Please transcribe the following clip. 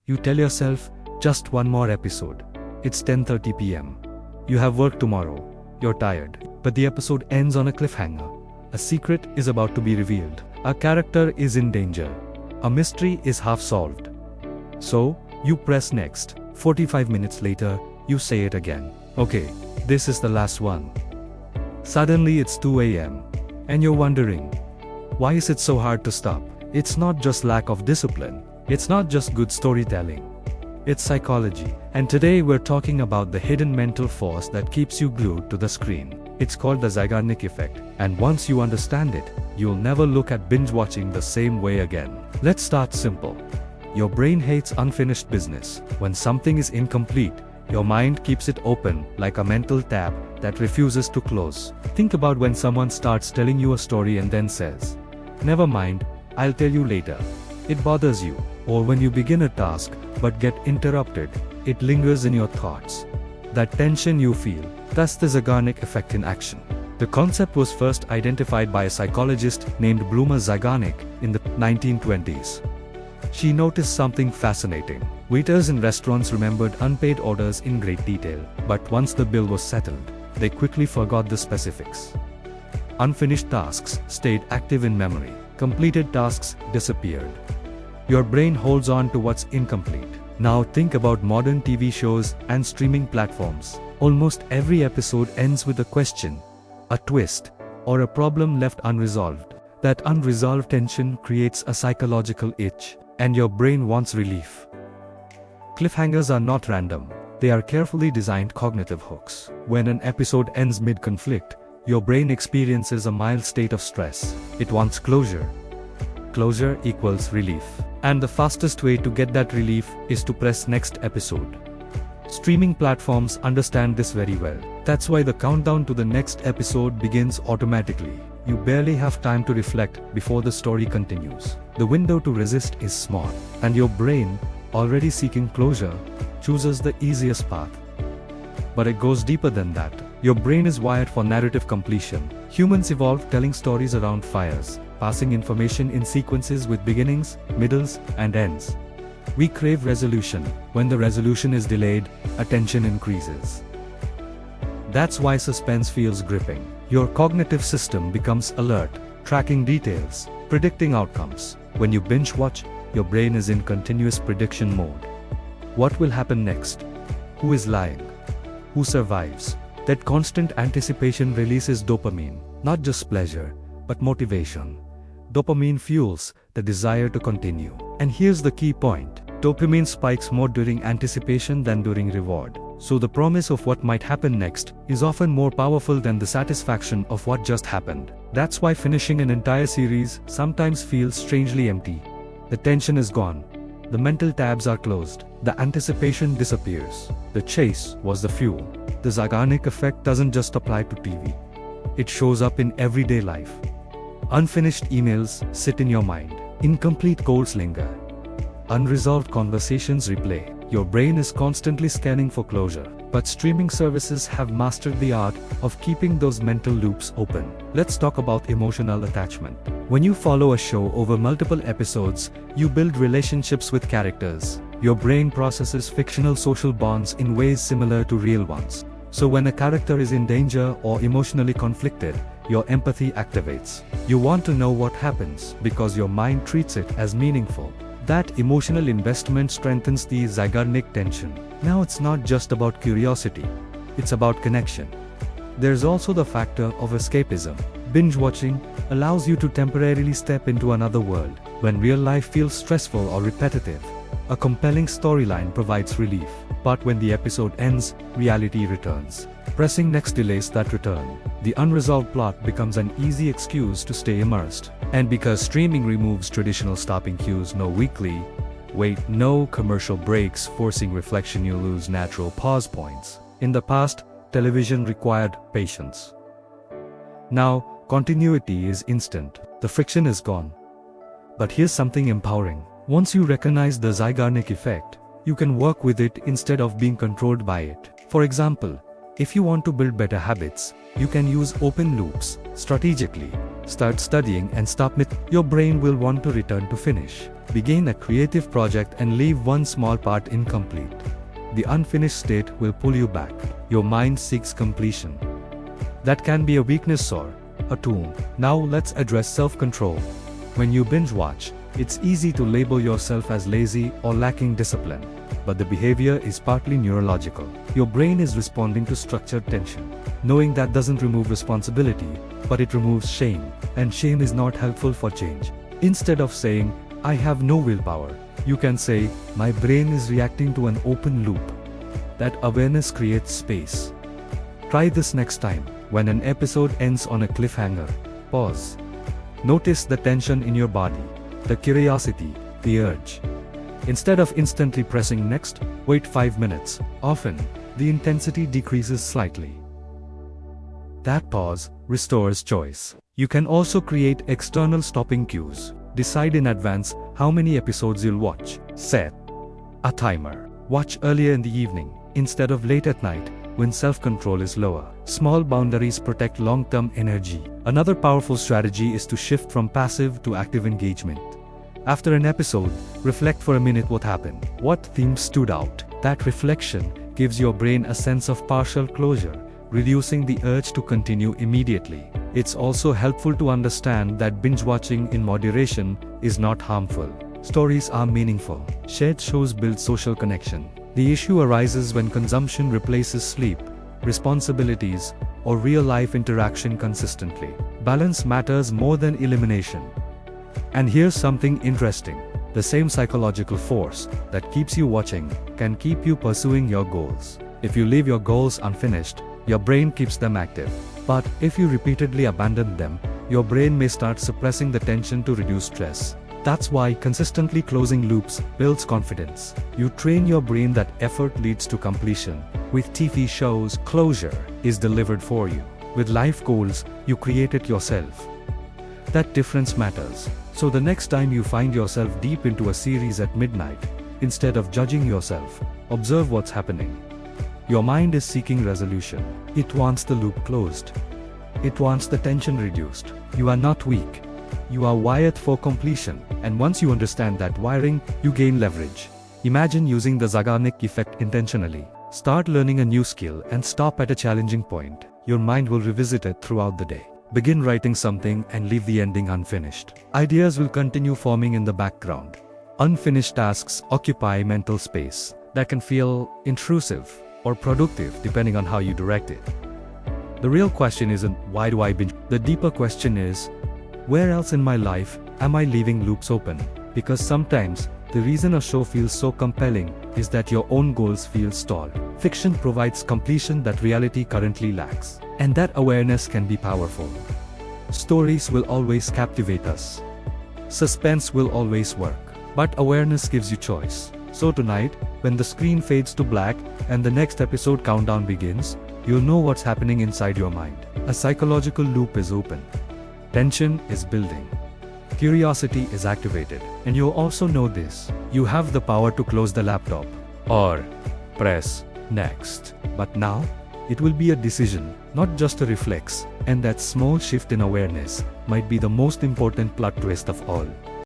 You tell yourself, just one more episode. It's 10:30 p.m. You have work tomorrow. You're tired. But the episode ends on a cliffhanger. A secret is about to be revealed. A character is in danger. A mystery is half solved. So, you press next. 45 minutes later, you say it again. Okay, this is the last one. Suddenly it's 2 a.m. and you're wondering, why is it so hard to stop? It's not just lack of discipline. It's not just good storytelling. It's psychology. And today we're talking about the hidden mental force that keeps you glued to the screen. It's called the Zeigarnik Effect. And once you understand it, you'll never look at binge watching the same way again. Let's start simple. Your brain hates unfinished business. When something is incomplete, your mind keeps it open like a mental tab that refuses to close. Think about when someone starts telling you a story and then says, "Never mind, I'll tell you later." It bothers you. Or when you begin a task but get interrupted, it lingers in your thoughts. That tension you feel, that's the Zeigarnik effect in action. The concept was first identified by a psychologist named Bluma Zeigarnik in the 1920s. She noticed something fascinating. Waiters in restaurants remembered unpaid orders in great detail, but once the bill was settled, they quickly forgot the specifics. Unfinished tasks stayed active in memory. Completed tasks disappeared. Your brain holds on to what's incomplete. Now think about modern TV shows and streaming platforms. Almost every episode ends with a question, a twist, or a problem left unresolved. That unresolved tension creates a psychological itch, and your brain wants relief. Cliffhangers are not random. They are carefully designed cognitive hooks. When an episode ends mid-conflict, your brain experiences a mild state of stress. It wants closure. Closure equals relief. And the fastest way to get that relief is to press next episode. Streaming platforms understand this very well. That's why the countdown to the next episode begins automatically. You barely have time to reflect before the story continues. The window to resist is small, and your brain, already seeking closure, chooses the easiest path. But it goes deeper than that. Your brain is wired for narrative completion. Humans evolved telling stories around fires, passing information in sequences with beginnings, middles, and ends. We crave resolution. When the resolution is delayed, attention increases. That's why suspense feels gripping. Your cognitive system becomes alert, tracking details, predicting outcomes. When you binge watch, your brain is in continuous prediction mode. What will happen next? Who is lying? Who survives? That constant anticipation releases dopamine, not just pleasure, but motivation. Dopamine fuels the desire to continue. And here's the key point. Dopamine spikes more during anticipation than during reward. So the promise of what might happen next is often more powerful than the satisfaction of what just happened. That's why finishing an entire series sometimes feels strangely empty. The tension is gone. The mental tabs are closed. The anticipation disappears. The chase was the fuel. The Zeigarnik effect doesn't just apply to TV. It shows up in everyday life. Unfinished emails sit in your mind. Incomplete goals linger. Unresolved conversations replay. Your brain is constantly scanning for closure. But streaming services have mastered the art of keeping those mental loops open. Let's talk about emotional attachment. When you follow a show over multiple episodes, you build relationships with characters. Your brain processes fictional social bonds in ways similar to real ones. So when a character is in danger or emotionally conflicted, your empathy activates. You want to know what happens because your mind treats it as meaningful. That emotional investment strengthens the Zeigarnik tension. Now it's not just about curiosity, it's about connection. There's also the factor of escapism. Binge watching allows you to temporarily step into another world. When real life feels stressful or repetitive, a compelling storyline provides relief. But when the episode ends, reality returns. Pressing next delays that return. The unresolved plot becomes an easy excuse to stay immersed. And because streaming removes traditional stopping cues, no weekly wait, no commercial breaks forcing reflection, you lose natural pause points. In the past, television required patience. Now, continuity is instant. The friction is gone. But here's something empowering. Once you recognize the Zeigarnik effect, you can work with it instead of being controlled by it. For example, If you want to build better habits, you can use open loops strategically. Start studying and stop it. Your brain will want to return to finish. Begin a creative project and leave one small part incomplete. The unfinished state will pull you back. Your mind seeks completion. That can be a weakness or a tool. Now let's address self-control. When you binge watch, it's easy to label yourself as lazy or lacking discipline. But the behavior is partly neurological. Your brain is responding to structured tension. Knowing that doesn't remove responsibility, but it removes shame. And shame is not helpful for change. Instead of saying, "I have no willpower," you can say, "My brain is reacting to an open loop." That awareness creates space. Try this next time. When an episode ends on a cliffhanger, pause. Notice the tension in your body, the curiosity, the urge. Instead of instantly pressing next, wait 5 minutes. Often, the intensity decreases slightly. That pause restores choice. You can also create external stopping cues. Decide in advance how many episodes you'll watch. Set a timer. Watch earlier in the evening, instead of late at night, when self-control is lower. Small boundaries protect long-term energy. Another powerful strategy is to shift from passive to active engagement. After an episode, reflect for a minute what happened. What themes stood out? That reflection gives your brain a sense of partial closure, reducing the urge to continue immediately. It's also helpful to understand that binge-watching in moderation is not harmful. Stories are meaningful. Shared shows build social connection. The issue arises when consumption replaces sleep, responsibilities, or real-life interaction consistently. Balance matters more than elimination. And here's something interesting. The same psychological force that keeps you watching can keep you pursuing your goals. If you leave your goals unfinished, your brain keeps them active. But if you repeatedly abandon them, your brain may start suppressing the tension to reduce stress. That's why consistently closing loops builds confidence. You train your brain that effort leads to completion. With TV shows, closure is delivered for you. With life goals, you create it yourself. That difference matters. So the next time you find yourself deep into a series at midnight, instead of judging yourself, observe what's happening. Your mind is seeking resolution. It wants the loop closed. It wants the tension reduced. You are not weak. You are wired for completion, and once you understand that wiring, you gain leverage. Imagine using the Zeigarnik Effect intentionally. Start learning a new skill and stop at a challenging point. Your mind will revisit it throughout the day. Begin writing something and leave the ending unfinished. Ideas will continue forming in the background. Unfinished tasks occupy mental space that can feel intrusive or productive depending on how you direct it. The real question isn't, why do I binge? The deeper question is, where else in my life am I leaving loops open? Because sometimes, the reason a show feels so compelling is that your own goals feel stalled. Fiction provides completion that reality currently lacks. And that awareness can be powerful. Stories will always captivate us. Suspense will always work. But awareness gives you choice. So tonight, when the screen fades to black and the next episode countdown begins, you'll know what's happening inside your mind. A psychological loop is open. Tension is building. Curiosity is activated. And you also know this. You have the power to close the laptop. Or press next. But now, it will be a decision, not just a reflex. And that small shift in awareness might be the most important plot twist of all.